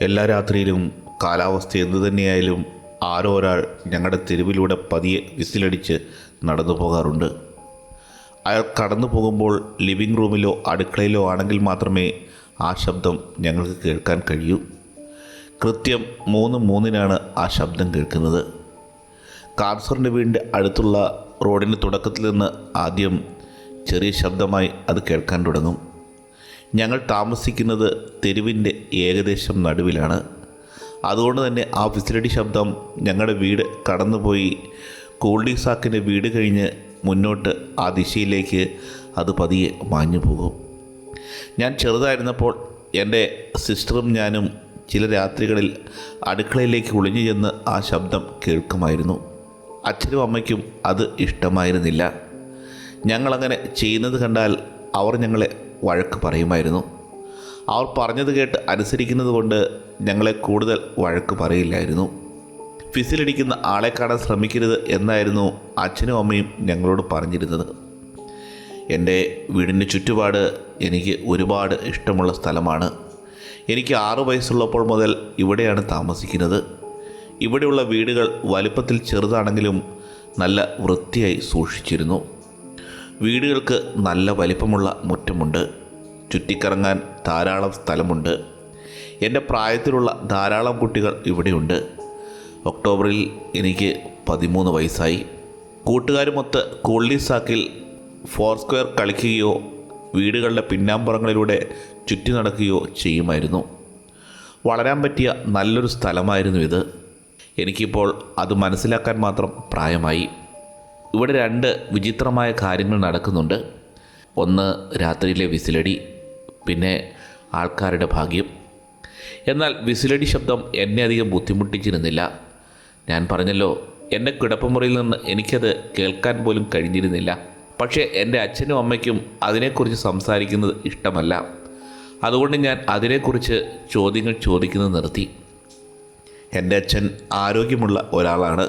എല്ലാ രാത്രിയിലും കാലാവസ്ഥ എന്തു തന്നെയായാലും ആരോ ഒരാൾ ഞങ്ങളുടെ തെരുവിലൂടെ പതിയെ വിസിലടിച്ച് നടന്നു പോകാറുണ്ട്. അയാൾ കടന്നു പോകുമ്പോൾ ലിവിംഗ് റൂമിലോ അടുക്കളയിലോ ആണെങ്കിൽ മാത്രമേ ആ ശബ്ദം ഞങ്ങൾക്ക് കേൾക്കാൻ കഴിയൂ. കൃത്യം 3:03 ആ ശബ്ദം കേൾക്കുന്നത്. കാൻസറിൻ്റെ വീടിൻ്റെ അടുത്തുള്ള റോഡിൻ്റെ തുടക്കത്തിൽ നിന്ന് ആദ്യം ചെറിയ ശബ്ദമായി അത് കേൾക്കാൻ തുടങ്ങും. ഞങ്ങൾ താമസിക്കുന്നത് തെരുവിൻ്റെ ഏകദേശം നടുവിലാണ്. അതുകൊണ്ട് തന്നെ ആ വിസിലടി ശബ്ദം ഞങ്ങളുടെ വീട് കടന്നുപോയി കൂൾഡിസാക്കിൻ്റെ വീട് കഴിഞ്ഞ് മുന്നോട്ട് ആ ദിശയിലേക്ക് അത് പതിയെ മാഞ്ഞു പോകും. ഞാൻ ചെറുതായിരുന്നപ്പോൾ എൻ്റെ സിസ്റ്ററും ഞാനും ചില രാത്രികളിൽ അടുക്കളയിലേക്ക് ഒളിഞ്ഞു ചെന്ന് ആ ശബ്ദം കേൾക്കുമായിരുന്നു. അച്ഛനും അമ്മയ്ക്കും അത് ഇഷ്ടമായിരുന്നില്ല. ഞങ്ങളങ്ങനെ ചെയ്യുന്നത് കണ്ടാൽ അവർ ഞങ്ങളെ വഴക്ക് പറയുമായിരുന്നു. അവർ പറഞ്ഞത് കേട്ട് അനുസരിക്കുന്നത് കൊണ്ട് ഞങ്ങളെ കൂടുതൽ വഴക്ക് പറയില്ലായിരുന്നു. ഫിസിലടിക്കുന്ന ആളെ കാണാൻ ശ്രമിക്കരുത് എന്നായിരുന്നു അച്ഛനും അമ്മയും ഞങ്ങളോട് പറഞ്ഞിരുന്നത്. എൻ്റെ വീടിൻ്റെ ചുറ്റുപാട് എനിക്ക് ഒരുപാട് ഇഷ്ടമുള്ള സ്ഥലമാണ്. എനിക്ക് 6 വയസ്സുള്ളപ്പോൾ മുതൽ ഇവിടെയാണ് താമസിക്കുന്നത്. ഇവിടെയുള്ള വീടുകൾ വലിപ്പത്തിൽ ചെറുതാണെങ്കിലും നല്ല വൃത്തിയായി സൂക്ഷിച്ചിരുന്നു. വീടുകൾക്ക് നല്ല വലിപ്പമുള്ള മുറ്റമുണ്ട്. ചുറ്റിക്കറങ്ങാൻ ധാരാളം സ്ഥലമുണ്ട്. എൻ്റെ പ്രായത്തിലുള്ള ധാരാളം കുട്ടികൾ ഇവിടെയുണ്ട്. ഒക്ടോബറിൽ എനിക്ക് 13 വയസ്സായി. കൂട്ടുകാരുമൊത്ത് കൂൾഡിസാക്കിൽ ഫോർസ്ക്വയർ കളിക്കുകയോ വീടുകളുടെ പിന്നാമ്പുറങ്ങളിലൂടെ ചുറ്റി നടക്കുകയോ ചെയ്യുമായിരുന്നു. വളരാൻ പറ്റിയ നല്ലൊരു സ്ഥലമായിരുന്നു ഇത്. എനിക്കിപ്പോൾ അത് മനസ്സിലാക്കാൻ മാത്രം പ്രായമായി. ഇവിടെ 2 വിചിത്രമായ കാര്യങ്ങൾ നടക്കുന്നുണ്ട്. ഒന്ന് രാത്രിയിലെ വിസിലടി, പിന്നെ ആൾക്കാരുടെ ഭാഗ്യം. എന്നാൽ വിസിലടി ശബ്ദം എന്നെ അധികം ബുദ്ധിമുട്ടിച്ചിരുന്നില്ല. ഞാൻ പറഞ്ഞല്ലോ, എൻ്റെ കിടപ്പുമുറിയിൽ നിന്ന് എനിക്കത് കേൾക്കാൻ പോലും കഴിഞ്ഞിരുന്നില്ല. പക്ഷേ എൻ്റെ അച്ഛനും അമ്മയ്ക്കും അതിനെക്കുറിച്ച് സംസാരിക്കുന്നത് ഇഷ്ടമല്ല. അതുകൊണ്ട് ഞാൻ അതിനെക്കുറിച്ച് ചോദ്യങ്ങൾ ചോദിക്കുന്നത് നിർത്തി. എൻ്റെ അച്ഛൻ ആരോഗ്യമുള്ള ഒരാളാണ്.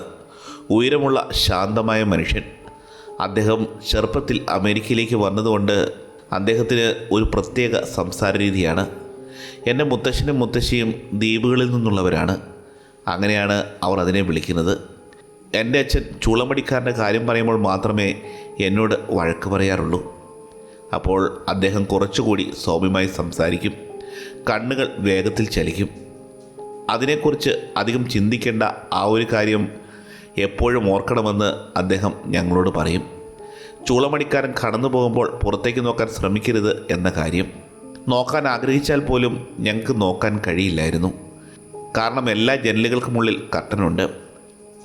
ഉയരമുള്ള ശാന്തമായ മനുഷ്യൻ. അദ്ദേഹം ചെറുപ്പത്തിൽ അമേരിക്കയിലേക്ക് വന്നതുകൊണ്ട് അദ്ദേഹത്തിന് ഒരു പ്രത്യേക സംസാര രീതിയാണ്. എൻ്റെ മുത്തശ്ശനും മുത്തശ്ശിയും ദ്വീപുകളിൽ നിന്നുള്ളവരാണ്. അങ്ങനെയാണ് അവർ അതിനെ വിളിക്കുന്നത്. എൻ്റെ അച്ഛൻ ചൂളമടിക്കാരൻ്റെ കാര്യം പറയുമ്പോൾ മാത്രമേ എന്നോട് വഴക്ക് പറയാറുള്ളൂ. അപ്പോൾ അദ്ദേഹം കുറച്ചുകൂടി സൗമ്യമായി സംസാരിക്കും. കണ്ണുകൾ വേഗത്തിൽ ചലിക്കും. അതിനെക്കുറിച്ച് അധികം ചിന്തിക്കേണ്ട, ആ ഒരു കാര്യം എപ്പോഴും ഓർക്കണമെന്ന് അദ്ദേഹം ഞങ്ങളോട് പറയും. ചൂളമണിക്കാരൻ കടന്നു പോകുമ്പോൾ പുറത്തേക്ക് നോക്കാൻ ശ്രമിക്കരുത് എന്ന കാര്യം. നോക്കാൻ ആഗ്രഹിച്ചാൽ പോലും ഞങ്ങൾക്ക് നോക്കാൻ കഴിയില്ലായിരുന്നു. കാരണം എല്ലാ ജനലുകൾക്കുമുള്ളിൽ കർട്ടനുണ്ട്.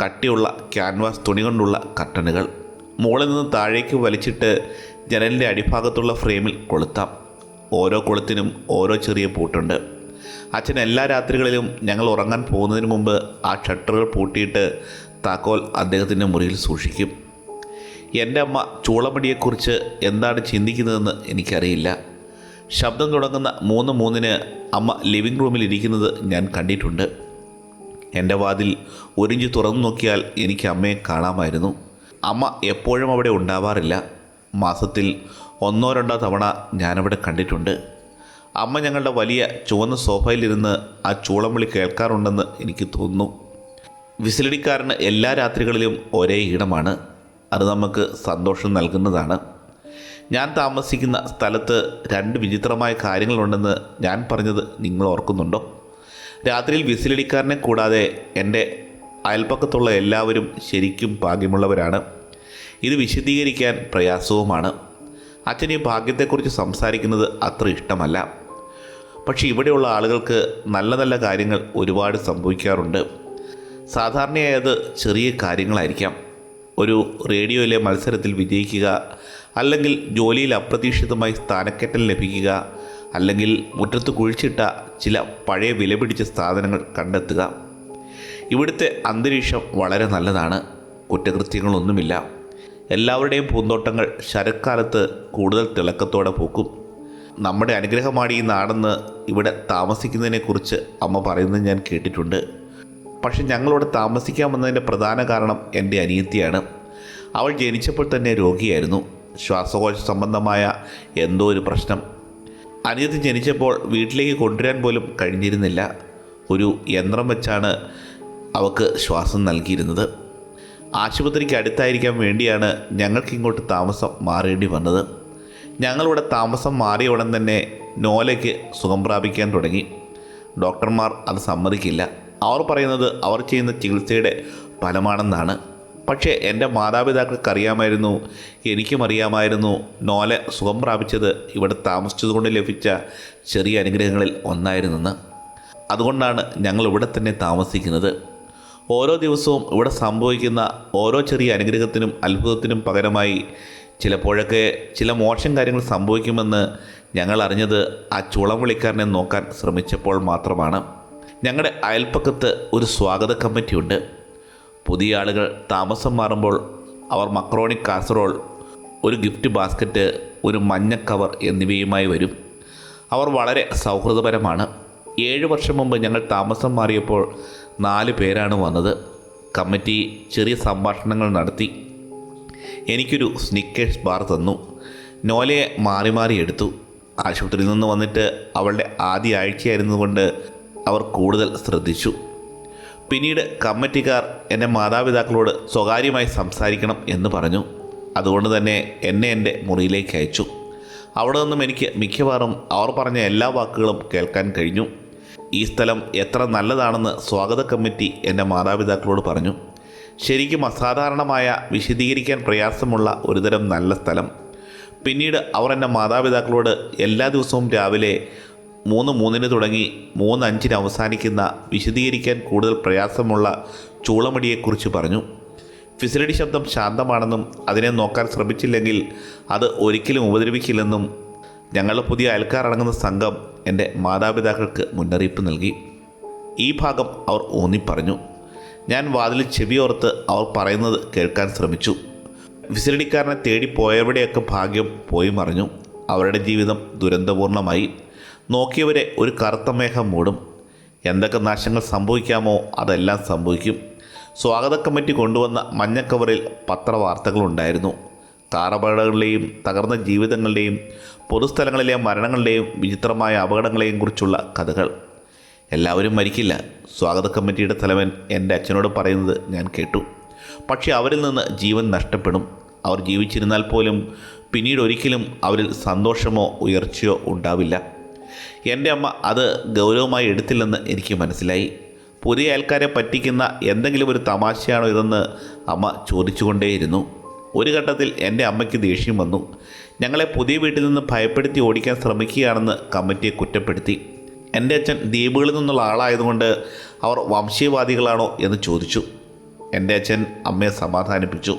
കട്ടിയുള്ള ക്യാൻവാസ് തുണി കൊണ്ടുള്ള കർട്ടനുകൾ. മുകളിൽ നിന്ന് താഴേക്ക് വലിച്ചിട്ട് ജനലിൻ്റെ അടിഭാഗത്തുള്ള ഫ്രെയിമിൽ കൊളുത്താം. ഓരോ കൊളുത്തിനും ഓരോ ചെറിയ പൂട്ടുണ്ട്. അച്ഛൻ എല്ലാ രാത്രികളിലും ഞങ്ങൾ ഉറങ്ങാൻ പോകുന്നതിന് മുമ്പ് ആ ഷട്ടറുകൾ പൂട്ടിയിട്ട് താക്കോൽ അദ്ദേഹത്തിൻ്റെ മുറിയിൽ സൂക്ഷിക്കും. എൻ്റെ അമ്മ ചൂളമടിയെക്കുറിച്ച് എന്താണ് ചിന്തിക്കുന്നതെന്ന് എനിക്കറിയില്ല. ശബ്ദം തുടങ്ങുന്ന 3:03 അമ്മ ലിവിംഗ് റൂമിൽ ഇരിക്കുന്നത് ഞാൻ കണ്ടിട്ടുണ്ട്. എൻ്റെ വാതിൽ ഒരിഞ്ച് തുറന്നു നോക്കിയാൽ എനിക്ക് അമ്മയെ കാണാമായിരുന്നു. അമ്മ എപ്പോഴും അവിടെ ഉണ്ടാവാറില്ല. മാസത്തിൽ 1-2 തവണ ഞാനവിടെ കണ്ടിട്ടുണ്ട്. അമ്മ ഞങ്ങളുടെ വലിയ ചുവന്ന സോഫയിലിരുന്ന് ആ ചൂളംവിളി കേൾക്കാറുണ്ടെന്ന് എനിക്ക് തോന്നുന്നു. വിസിലടിക്കാരന് എല്ലാ രാത്രികളിലും ഒരേ ഈണമാണ്. അത് നമുക്ക് സന്തോഷം നൽകുന്നതാണ്. ഞാൻ താമസിക്കുന്ന സ്ഥലത്ത് 2 വിചിത്രമായ കാര്യങ്ങളുണ്ടെന്ന് ഞാൻ പറഞ്ഞത് നിങ്ങൾ ഓർക്കുന്നുണ്ടോ? രാത്രിയിൽ വിസിലടിക്കാരനെ കൂടാതെ എൻ്റെ അയൽപ്പക്കത്തുള്ള എല്ലാവരും ശരിക്കും ഭാഗ്യമുള്ളവരാണ്. ഇത് വിശദീകരിക്കാൻ പ്രയാസവുമാണ്. അച്ഛൻ ഈ ഭാഗ്യത്തെക്കുറിച്ച് സംസാരിക്കുന്നത് അത്ര ഇഷ്ടമല്ല. പക്ഷേ ഇവിടെയുള്ള ആളുകൾക്ക് നല്ല നല്ല കാര്യങ്ങൾ ഒരുപാട് സംഭവിക്കാറുണ്ട്. സാധാരണയായി അത് ചെറിയ കാര്യങ്ങളായിരിക്കാം. ഒരു റേഡിയോയിലെ മത്സരത്തിൽ വിജയിക്കുക, അല്ലെങ്കിൽ ജോലിയിൽ അപ്രതീക്ഷിതമായി സ്ഥാനക്കയറ്റം ലഭിക്കുക, അല്ലെങ്കിൽ മുറ്റത്ത് കുഴിച്ചിട്ട ചില പഴയ വിലപിടിച്ച സാധനങ്ങൾ കണ്ടെത്തുക. ഇവിടുത്തെ അന്തരീക്ഷം വളരെ നല്ലതാണ്. കുറ്റകൃത്യങ്ങളൊന്നുമില്ല. എല്ലാവരുടെയും പൂന്തോട്ടങ്ങൾ ശരത്കാലത്ത് കൂടുതൽ തിളക്കത്തോടെ പൂക്കും. നമ്മുടെ അനുഗ്രഹമാണ് ഈ നാടെന്ന് ഇവിടെ താമസിക്കുന്നതിനെക്കുറിച്ച് അമ്മ പറയുന്നത് ഞാൻ കേട്ടിട്ടുണ്ട്. പക്ഷെ ഞങ്ങളിവിടെ താമസിക്കാൻ വന്നതിൻ്റെ പ്രധാന കാരണം എൻ്റെ അനിയത്തിയാണ്. അവൾ ജനിച്ചപ്പോൾ തന്നെ രോഗിയായിരുന്നു. ശ്വാസകോശ സംബന്ധമായ എന്തോ ഒരു പ്രശ്നം. അനിയത്തി ജനിച്ചപ്പോൾ വീട്ടിലേക്ക് കൊണ്ടുവരാൻ പോലും കഴിഞ്ഞിരുന്നില്ല. ഒരു യന്ത്രം വെച്ചാണ് അവൾക്ക് ശ്വാസം നൽകിയിരുന്നത്. ആശുപത്രിക്ക് അടുത്തായിരിക്കാൻ വേണ്ടിയാണ് ഞങ്ങൾക്കിങ്ങോട്ട് താമസം മാറേണ്ടി വന്നത്. ഞങ്ങളിവിടെ താമസം മാറിയ ഉടൻ തന്നെ നോലയ്ക്ക് സുഖം പ്രാപിക്കാൻ തുടങ്ങി. ഡോക്ടർമാർ അത് സമ്മതിക്കില്ല. അവർ പറയുന്നത് അവർ ചെയ്യുന്ന ചികിത്സയുടെ ഫലമാണെന്നാണ്. പക്ഷേ എൻ്റെ മാതാപിതാക്കൾക്ക് അറിയാമായിരുന്നു, എനിക്കും അറിയാമായിരുന്നു നോല സുഖം പ്രാപിച്ചത് ഇവിടെ താമസിച്ചതുകൊണ്ട് ലഭിച്ച ചെറിയ അനുഗ്രഹങ്ങളിൽ ഒന്നായിരുന്നെന്ന്. അതുകൊണ്ടാണ് ഞങ്ങൾ ഇവിടെ തന്നെ താമസിക്കുന്നത്. ഓരോ ദിവസവും ഇവിടെ സംഭവിക്കുന്ന ഓരോ ചെറിയ അനുഗ്രഹത്തിനും അത്ഭുതത്തിനും പകരമായി ചിലപ്പോഴൊക്കെ ചില മോശം കാര്യങ്ങൾ സംഭവിക്കുമെന്ന് ഞങ്ങൾ അറിഞ്ഞത് ആ ചുളം വിളിക്കാരനെ നോക്കാൻ ശ്രമിച്ചപ്പോൾ മാത്രമാണ്. ഞങ്ങളുടെ അയൽപ്പക്കത്ത് ഒരു സ്വാഗത കമ്മിറ്റിയുണ്ട്. പുതിയ ആളുകൾ താമസം മാറുമ്പോൾ അവർ മക്രോണി കാസറോൾ, ഒരു ഗിഫ്റ്റ് ബാസ്ക്കറ്റ്, ഒരു മഞ്ഞ കവർ എന്നിവയുമായി വരും. അവർ വളരെ സൗഹൃദപരമാണ്. 7 വർഷം മുമ്പ് ഞങ്ങൾ താമസം മാറിയപ്പോൾ 4 പേരാണ് വന്നത്. കമ്മിറ്റി ചെറിയ സംഭാഷണങ്ങൾ നടത്തി. എനിക്കൊരു സ്നിക്കേഴ്സ് ബാർ തന്നു. നോലയെ മാറി മാറി എടുത്തു. ആശുപത്രിയിൽ നിന്ന് വന്നിട്ട് അവളുടെ ആദ്യ ആഴ്ചയായിരുന്നതുകൊണ്ട് അവർ കൂടുതൽ ശ്രദ്ധിച്ചു. പിന്നീട് കമ്മിറ്റിക്കാർ എൻ്റെ മാതാപിതാക്കളോട് സ്വകാര്യമായി സംസാരിക്കണം എന്ന് പറഞ്ഞു. അതുകൊണ്ട് തന്നെ എന്നെ എൻ്റെ മുറിയിലേക്ക് അയച്ചു. അവിടെ നിന്നും എനിക്ക് മിക്കവാറും അവർ പറഞ്ഞ എല്ലാ വാക്കുകളും കേൾക്കാൻ കഴിഞ്ഞു. ഈ സ്ഥലം എത്ര നല്ലതാണെന്ന് സ്വാഗത കമ്മിറ്റി എൻ്റെ മാതാപിതാക്കളോട് പറഞ്ഞു. ശരിക്കും അസാധാരണമായ, വിശദീകരിക്കാൻ പ്രയാസമുള്ള ഒരുതരം നല്ല സ്ഥലം. പിന്നീട് അവർ എൻ്റെ മാതാപിതാക്കളോട് എല്ലാ ദിവസവും രാവിലെ 3:03 തുടങ്ങി 3:05 അവസാനിക്കുന്ന, വിശദീകരിക്കാൻ കൂടുതൽ പ്രയാസമുള്ള ചൂളമടിയെക്കുറിച്ച് പറഞ്ഞു. ഫിസിലടി ശബ്ദം ശാന്തമാണെന്നും അതിനെ നോക്കാൻ ശ്രമിച്ചില്ലെങ്കിൽ അത് ഒരിക്കലും ഉപദ്രവിക്കില്ലെന്നും ഞങ്ങളുടെ പുതിയ അയൽക്കാർ അടങ്ങുന്ന സംഘം എൻ്റെ മാതാപിതാക്കൾക്ക് മുന്നറിയിപ്പ് നൽകി. ഈ ഭാഗം അവർ ഊന്നിപ്പറഞ്ഞു. ഞാൻ വാതിലിൽ ചെവിയോർത്ത് അവർ പറയുന്നത് കേൾക്കാൻ ശ്രമിച്ചു. ഫിസിലടിക്കാരനെ തേടി പോയവിടെയൊക്കെ ഭാഗ്യം പോയി മറിഞ്ഞു. അവരുടെ ജീവിതം ദുരന്തപൂർണമായി. നോക്കിയവരെ ഒരു കറുത്ത മേഘം മൂടും. എന്തൊക്കെ നാശങ്ങൾ സംഭവിക്കാമോ അതെല്ലാം സംഭവിക്കും. സ്വാഗത കമ്മിറ്റി കൊണ്ടുവന്ന മഞ്ഞക്കവറിൽ പത്രവാർത്തകളുണ്ടായിരുന്നു. കാറപകടങ്ങളുടെയും തകർന്ന ജീവിതങ്ങളുടെയും പൊതുസ്ഥലങ്ങളിലെ മരണങ്ങളുടെയും വിചിത്രമായ അപകടങ്ങളെയും കുറിച്ചുള്ള കഥകൾ. എല്ലാവരും മരിക്കില്ല, സ്വാഗത കമ്മിറ്റിയുടെ തലവൻ എൻ്റെ അച്ഛനോട് പറയുന്നത് ഞാൻ കേട്ടു. പക്ഷേ അവരിൽ നിന്ന് ജീവൻ നഷ്ടപ്പെടും. അവർ ജീവിച്ചിരുന്നാൽ പോലും പിന്നീട് ഒരിക്കലും അവരിൽ സന്തോഷമോ ഉയർച്ചയോ ഉണ്ടാവില്ല. എൻ്റെ അമ്മ അത് ഗൗരവമായി എടുത്തില്ലെന്ന് എനിക്ക് മനസ്സിലായി. പുതിയ അയൽക്കാരെ പറ്റിക്കുന്ന എന്തെങ്കിലും ഒരു തമാശയാണോ ഇതെന്ന് അമ്മ ചോദിച്ചുകൊണ്ടേയിരുന്നു. ഒരു ഘട്ടത്തിൽ എൻ്റെ അമ്മയ്ക്ക് ദേഷ്യം വന്നു. ഞങ്ങളെ പുതിയ വീട്ടിൽ നിന്ന് ഭയപ്പെടുത്തി ഓടിക്കാൻ ശ്രമിക്കുകയാണെന്ന് കമ്മിറ്റിയെ കുറ്റപ്പെടുത്തി. എൻ്റെ അച്ഛൻ ദ്വീപുകളിൽ നിന്നുള്ള ആളായതുകൊണ്ട് അവർ വംശീയവാദികളാണോ എന്ന് ചോദിച്ചു. എൻ്റെ അച്ഛൻ അമ്മയെ സമാധാനിപ്പിച്ചു.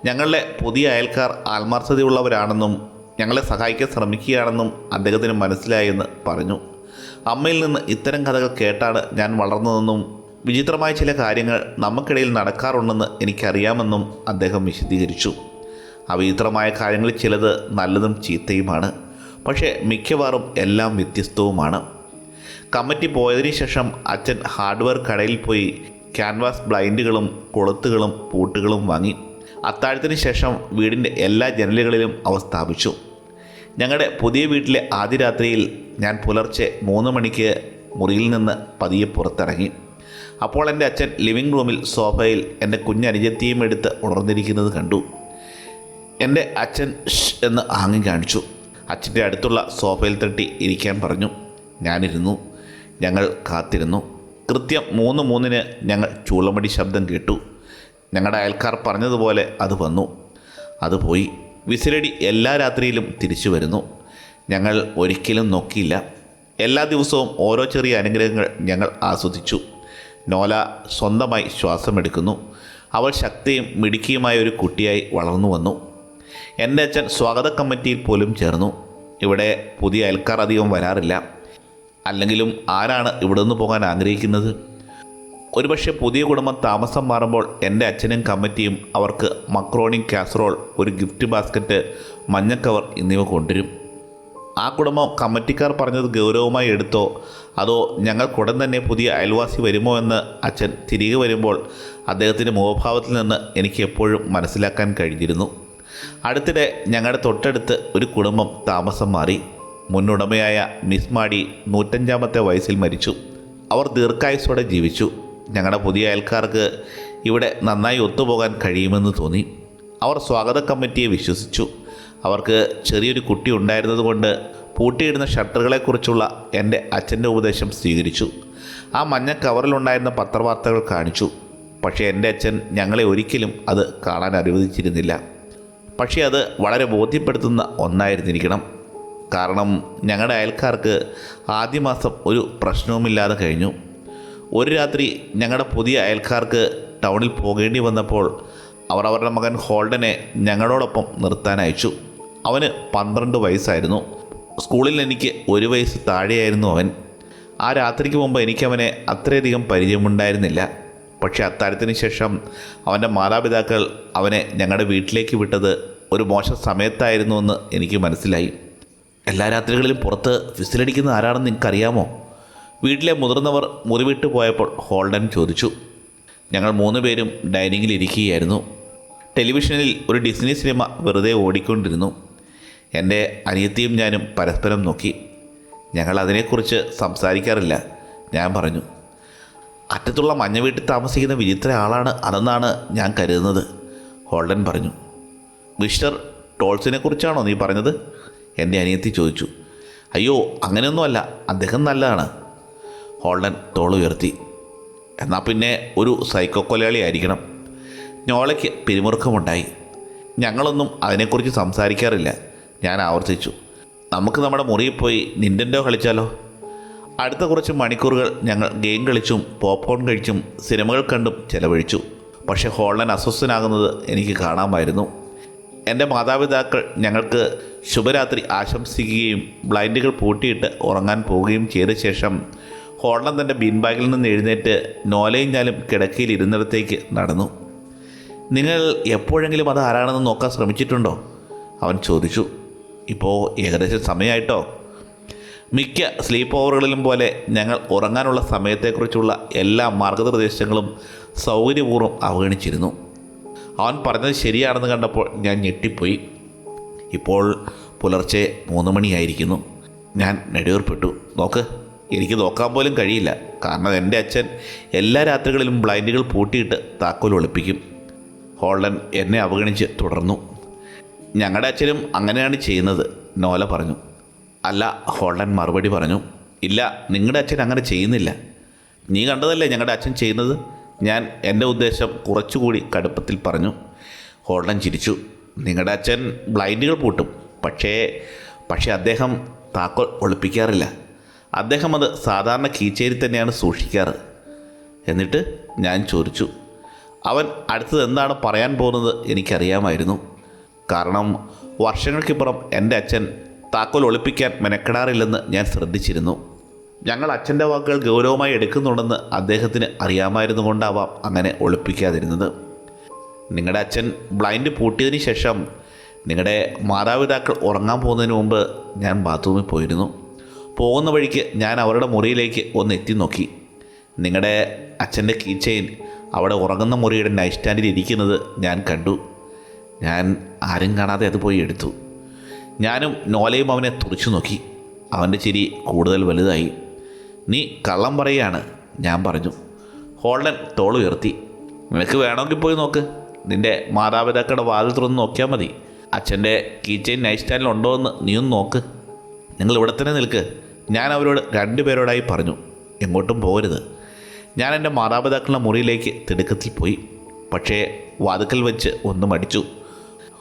ഞങ്ങളുടെ പുതിയ അയൽക്കാർ ആത്മാർത്ഥതയുള്ളവരാണെന്നും ഞങ്ങളെ സഹായിക്കാൻ ശ്രമിക്കുകയാണെന്നും അദ്ദേഹത്തിന് മനസ്സിലായെന്ന് പറഞ്ഞു. അമ്മയിൽ നിന്ന് ഇത്തരം കഥകൾ കേട്ടാണ് ഞാൻ വളർന്നതെന്നും വിചിത്രമായ ചില കാര്യങ്ങൾ നമുക്കിടയിൽ നടക്കാറുണ്ടെന്ന് എനിക്കറിയാമെന്നും അദ്ദേഹം വിശദീകരിച്ചു. ആ വിചിത്രമായ കാര്യങ്ങളിൽ ചിലത് നല്ലതും ചീത്തയുമാണ്. പക്ഷേ മിക്കവാറും എല്ലാം വ്യത്യസ്തവുമാണ്. കമ്മിറ്റി പോയതിനു ശേഷം അച്ഛൻ ഹാർഡ്വെയർ കടയിൽ പോയി ക്യാൻവാസ് ബ്ലൈൻഡുകളും കൊളുത്തുകളും പൂട്ടുകളും വാങ്ങി. അത്താഴത്തിന് ശേഷം വീടിൻ്റെ എല്ലാ ജനലുകളിലും അവ സ്ഥാപിച്ചു. ഞങ്ങളുടെ പുതിയ വീട്ടിലെ ആദ്യ രാത്രിയിൽ ഞാൻ പുലർച്ചെ 3 മണിക്ക് മുറിയിൽ നിന്ന് പതിയെ പുറത്തിറങ്ങി. അപ്പോൾ എൻ്റെ അച്ഛൻ ലിവിംഗ് റൂമിൽ സോഫയിൽ എൻ്റെ കുഞ്ഞനുജത്തിയും എടുത്ത് ഉണർന്നിരിക്കുന്നത് കണ്ടു. എൻ്റെ അച്ഛൻ എന്ന് ആംഗ്യം കാണിച്ചു. അച്ഛൻ്റെ അടുത്തുള്ള സോഫയിൽ തട്ടി ഇരിക്കാൻ പറഞ്ഞു. ഞാനിരുന്നു. ഞങ്ങൾ കാത്തിരുന്നു. കൃത്യം 3:03 ഞങ്ങൾ ചൂളമടി ശബ്ദം കേട്ടു. ഞങ്ങളുടെ അയൽക്കാർ പറഞ്ഞതുപോലെ അത് വന്നു. അത് പോയി. വിസിലടി എല്ലാ രാത്രിയിലും തിരിച്ചു വരുന്നു. ഞങ്ങൾ ഒരിക്കലും നോക്കിയില്ല. എല്ലാ ദിവസവും ഓരോ ചെറിയ അനുഗ്രഹങ്ങൾ ഞങ്ങൾ ആസ്വദിച്ചു. നോല സ്വന്തമായി ശ്വാസമെടുക്കുന്നു. അവൾ ശക്തിയും മിടുക്കിയുമായ ഒരു കുട്ടിയായി വളർന്നു വന്നു. എൻ്റെ അച്ഛൻ സ്വാഗത കമ്മിറ്റിയിൽ പോലും ചേർന്നു. ഇവിടെ പുതിയ അയൽക്കാർ അധികം വരാറില്ല. അല്ലെങ്കിലും ആരാണ് ഇവിടെ നിന്ന് പോകാൻ ആഗ്രഹിക്കുന്നത്? ഒരുപക്ഷെ പുതിയ കുടുംബം താമസം മാറുമ്പോൾ എൻ്റെ അച്ഛനും കമ്മിറ്റിയും അവർക്ക് മക്രോണി കാസറോൾ, ഒരു ഗിഫ്റ്റ് ബാസ്ക്കറ്റ്, മഞ്ഞക്കവർ എന്നിവ കൊണ്ടുവരും. ആ കുടുംബം കമ്മിറ്റിക്കാർ പറഞ്ഞത് ഗൗരവമായി എടുത്തോ അതോ ഞങ്ങൾക്കുടൻ തന്നെ പുതിയ അയൽവാസി വരുമോ എന്ന് അച്ഛൻ തിരികെ വരുമ്പോൾ അദ്ദേഹത്തിൻ്റെ മുഖഭാവത്തിൽ നിന്ന് എനിക്ക് എപ്പോഴും മനസ്സിലാക്കാൻ കഴിഞ്ഞിരുന്നു. അടുത്തിടെ ഞങ്ങളുടെ തൊട്ടടുത്ത് ഒരു കുടുംബം താമസം മാറി. മുന്നുടമയായ മിസ് മാഡി 105-ാമത്തെ വയസ്സിൽ മരിച്ചു. അവർ ദീർഘായുസ്സോടെ ജീവിച്ചു. ഞങ്ങളുടെ പുതിയ അയൽക്കാർക്ക് ഇവിടെ നന്നായി ഒത്തുപോകാൻ കഴിയുമെന്ന് തോന്നി. അവർ സ്വാഗത കമ്മിറ്റിയെ വിശ്വസിച്ചു. അവർക്ക് ചെറിയൊരു കുട്ടി ഉണ്ടായിരുന്നതുകൊണ്ട് പൂട്ടിയിടുന്ന ഷട്ടറുകളെക്കുറിച്ചുള്ള എൻ്റെ അച്ഛൻ്റെ ഉപദേശം സ്വീകരിച്ചു. ആ മഞ്ഞ കവറിലുണ്ടായിരുന്ന പത്രവാർത്തകൾ കാണിച്ചു. പക്ഷേ എൻ്റെ അച്ഛൻ ഞങ്ങളെ ഒരിക്കലും അത് കാണാൻ അനുവദിച്ചിരുന്നില്ല. പക്ഷേ അത് വളരെ ബോധ്യപ്പെടുത്തുന്ന ഒന്നായിരുന്നിരിക്കണം. കാരണം ഞങ്ങളുടെ അയൽക്കാർക്ക് ആദ്യ മാസം ഒരു പ്രശ്നവുമില്ലാതെ കഴിഞ്ഞു. ഒരു രാത്രി ഞങ്ങളുടെ പുതിയ അയൽക്കാർക്ക് ടൗണിൽ പോകേണ്ടി വന്നപ്പോൾ അവർ അവരുടെ മകൻ ഹോൾഡനെ ഞങ്ങളോടൊപ്പം നിർത്താൻ അയച്ചു. അവന് 12 വയസ്സായിരുന്നു. സ്കൂളിൽ എനിക്ക് 1 വയസ്സ് താഴെയായിരുന്നു അവൻ. ആ രാത്രിക്ക് മുമ്പ് എനിക്കവനെ അത്രയധികം പരിചയമുണ്ടായിരുന്നില്ല. പക്ഷേ അത്താഴത്തിന് ശേഷം അവൻ്റെ മാതാപിതാക്കൾ അവനെ ഞങ്ങളുടെ വീട്ടിലേക്ക് വിട്ടത് ഒരു മോശം സമയത്തായിരുന്നുവെന്ന് എനിക്ക് മനസ്സിലായി. എല്ലാ രാത്രികളിലും പുറത്ത് വിസിലടിക്കുന്ന ആരാണെന്ന് നിങ്ങൾക്കറിയാമോ? വീട്ടിലെ മുതിർന്നവർ മുറി വിട്ടു പോയപ്പോൾ ഹോൾഡൻ ചോദിച്ചു. ഞങ്ങൾ 3 പേരും ഡൈനിങ്ങിൽ ഇരിക്കുകയായിരുന്നു. ടെലിവിഷനിൽ ഒരു ഡിസ്നി സിനിമ വെറുതെ ഓടിക്കൊണ്ടിരുന്നു. എൻ്റെ അനിയത്തിയും ഞാനും പരസ്പരം നോക്കി. ഞങ്ങൾ അതിനെക്കുറിച്ച് സംസാരിക്കാറില്ല, ഞാൻ പറഞ്ഞു. അറ്റത്തുള്ള മഞ്ഞ വീട്ടിൽ താമസിക്കുന്ന വിചിത്ര ആളാണ് അതെന്നാണ് ഞാൻ കരുതുന്നത്, ഹോൾഡൻ പറഞ്ഞു. മിസ്റ്റർ ടോൾസിനെ കുറിച്ചാണോ നീ പറഞ്ഞത്? എൻ്റെ അനിയത്തി ചോദിച്ചു. അയ്യോ, അങ്ങനെയൊന്നുമല്ല, അദ്ദേഹം നല്ലതാണ്, ഹോൾഡൻ തോളുയർത്തി. എന്നാൽ പിന്നെ ഒരു സൈക്കോ കൊലയാളി ആയിരിക്കണം. ഞോളയ്ക്ക് പിരിമുറുക്കമുണ്ടായി. ഞങ്ങളൊന്നും അതിനെക്കുറിച്ച് സംസാരിക്കാറില്ല, ഞാൻ ആവർത്തിച്ചു. നമുക്ക് നമ്മുടെ മുറിയിൽ പോയി നിൻ്റെൻ്റോ കളിച്ചാലോ? അടുത്ത കുറച്ച് മണിക്കൂറുകൾ ഞങ്ങൾ ഗെയിം കളിച്ചും പോപ്കോൺ കഴിച്ചും സിനിമകൾ കണ്ടും ചെലവഴിച്ചു. പക്ഷേ ഹോൾഡൻ അസ്വസ്ഥനാകുന്നത് എനിക്ക് കാണാമായിരുന്നു. എൻ്റെ മാതാപിതാക്കൾ ഞങ്ങൾക്ക് ശുഭരാത്രി ആശംസിക്കുകയും ബ്ലൈൻഡുകൾ പൂട്ടിയിട്ട് ഉറങ്ങാൻ പോവുകയും ചെയ്ത ശേഷം ഹോൾഡൻ തൻ്റെ ബീൻബാഗിൽ നിന്ന് എഴുന്നേറ്റ് നോലയും ഞാനും കിടക്കയിൽ ഇരുന്നിടത്തേക്ക് നടന്നു. നിങ്ങൾ എപ്പോഴെങ്കിലും അത് ആരാണെന്ന് നോക്കാൻ ശ്രമിച്ചിട്ടുണ്ടോ? അവൻ ചോദിച്ചു. ഇപ്പോൾ ഏകദേശം സമയമായിട്ടോ? മിക്ക സ്ലീപ്പ് ഓവറുകളിലും പോലെ ഞങ്ങൾ ഉറങ്ങാനുള്ള സമയത്തെക്കുറിച്ചുള്ള എല്ലാ മാർഗനിർദ്ദേശങ്ങളും സൗകര്യപൂർവ്വം അവഗണിച്ചിരുന്നു. അവൻ പറഞ്ഞത് ശരിയാണെന്ന് കണ്ടപ്പോൾ ഞാൻ ഞെട്ടിപ്പോയി. ഇപ്പോൾ പുലർച്ചെ 3 മണിയായിരിക്കുന്നു. ഞാൻ നെടുവേർപ്പെട്ടു. നോക്ക്, എനിക്ക് നോക്കാൻ പോലും കഴിയില്ല. കാരണം എൻ്റെ അച്ഛൻ എല്ലാ രാത്രികളിലും ബ്ലൈൻഡുകൾ പൂട്ടിയിട്ട് താക്കോൽ ഒളിപ്പിക്കും. ഹോൾഡൻ എന്നെ അവഗണിച്ച് തുടർന്നു. ഞങ്ങളുടെ അച്ഛനും അങ്ങനെയാണ് ചെയ്യുന്നത്, നോല പറഞ്ഞു. അല്ല, ഹോൾഡൻ മറുപടി പറഞ്ഞു. ഇല്ല, നിങ്ങളുടെ അച്ഛൻ അങ്ങനെ ചെയ്യുന്നില്ല. നീ കണ്ടതല്ലേ ഞങ്ങളുടെ അച്ഛൻ ചെയ്യുന്നത്? ഞാൻ എൻ്റെ ഉദ്ദേശം കുറച്ചുകൂടി കടുപ്പത്തിൽ പറഞ്ഞു. ഹോൾഡൻ ചിരിച്ചു. നിങ്ങളുടെ അച്ഛൻ ബ്ലൈൻഡുകൾ പൂട്ടും, പക്ഷേ അദ്ദേഹം താക്കോൽ ഒളിപ്പിക്കാറില്ല. അദ്ദേഹം അത് സാധാരണ കീച്ചേരി തന്നെയാണ് സൂക്ഷിക്കാറ്. എന്നിട്ട് ഞാൻ ചോദിച്ചു. അവൻ അടുത്തത് എന്താണ് പറയാൻ പോകുന്നത് എനിക്കറിയാമായിരുന്നു. കാരണം വർഷങ്ങൾക്കിപ്പുറം എൻ്റെ അച്ഛൻ താക്കോൽ ഒളിപ്പിക്കാൻ മെനക്കെടാറില്ലെന്ന് ഞാൻ ശ്രദ്ധിച്ചിരുന്നു. ഞങ്ങൾ അച്ഛൻ്റെ വാക്കുകൾ ഗൗരവമായി എടുക്കുന്നുണ്ടെന്ന് അദ്ദേഹത്തിന് അറിയാമായിരുന്നു കൊണ്ടാവാം അങ്ങനെ ഒളിപ്പിക്കാതിരുന്നത്. നിങ്ങളുടെ അച്ഛൻ ബ്ലൈൻഡ് പൂട്ടിയതിന് ശേഷം നിങ്ങളുടെ മാതാപിതാക്കൾ ഉറങ്ങാൻ പോകുന്നതിന് മുമ്പ് ഞാൻ ബാത്റൂമിൽ പോയിരുന്നു. പോകുന്ന വഴിക്ക് ഞാൻ അവരുടെ മുറിയിലേക്ക് ഒന്ന് എത്തി നോക്കി. നിങ്ങളുടെ അച്ഛൻ്റെ കീ ചെയിൻ അവിടെ ഉറങ്ങുന്ന മുറിയുടെ നൈറ്റ് സ്റ്റാൻഡിൽ ഇരിക്കുന്നത് ഞാൻ കണ്ടു. ഞാൻ ആരും കാണാതെ അത് പോയി എടുത്തു. ഞാനും നോലയും അവനെ തുറച്ചു നോക്കി. അവൻ്റെ ചിരി കൂടുതൽ വലുതായി. നീ കള്ളം പറയുകയാണ്, ഞാൻ പറഞ്ഞു. ഹോൾഡൻ തോളുയർത്തി. നിനക്ക് വേണമെങ്കിൽ പോയി നോക്ക്. നിൻ്റെ മാതാപിതാക്കളുടെ വാതിൽ തുറന്ന് നോക്കിയാൽ മതി. അച്ഛൻ്റെ കീ ചെയിൻ നൈറ്റ് സ്റ്റാൻഡിൽ ഉണ്ടോ എന്ന് നീയൊന്ന് നോക്ക്. നിങ്ങൾ ഇവിടെ തന്നെ നിൽക്ക്, ഞാൻ അവരോട് 2 പേരോടായി പറഞ്ഞു. എങ്ങോട്ടും പോകരുത്. ഞാൻ എൻ്റെ മാതാപിതാക്കളുടെ മുറിയിലേക്ക് തിടുക്കത്തിൽ പോയി. പക്ഷേ വാതുക്കൽ വെച്ച് ഒന്നും അടിച്ചു.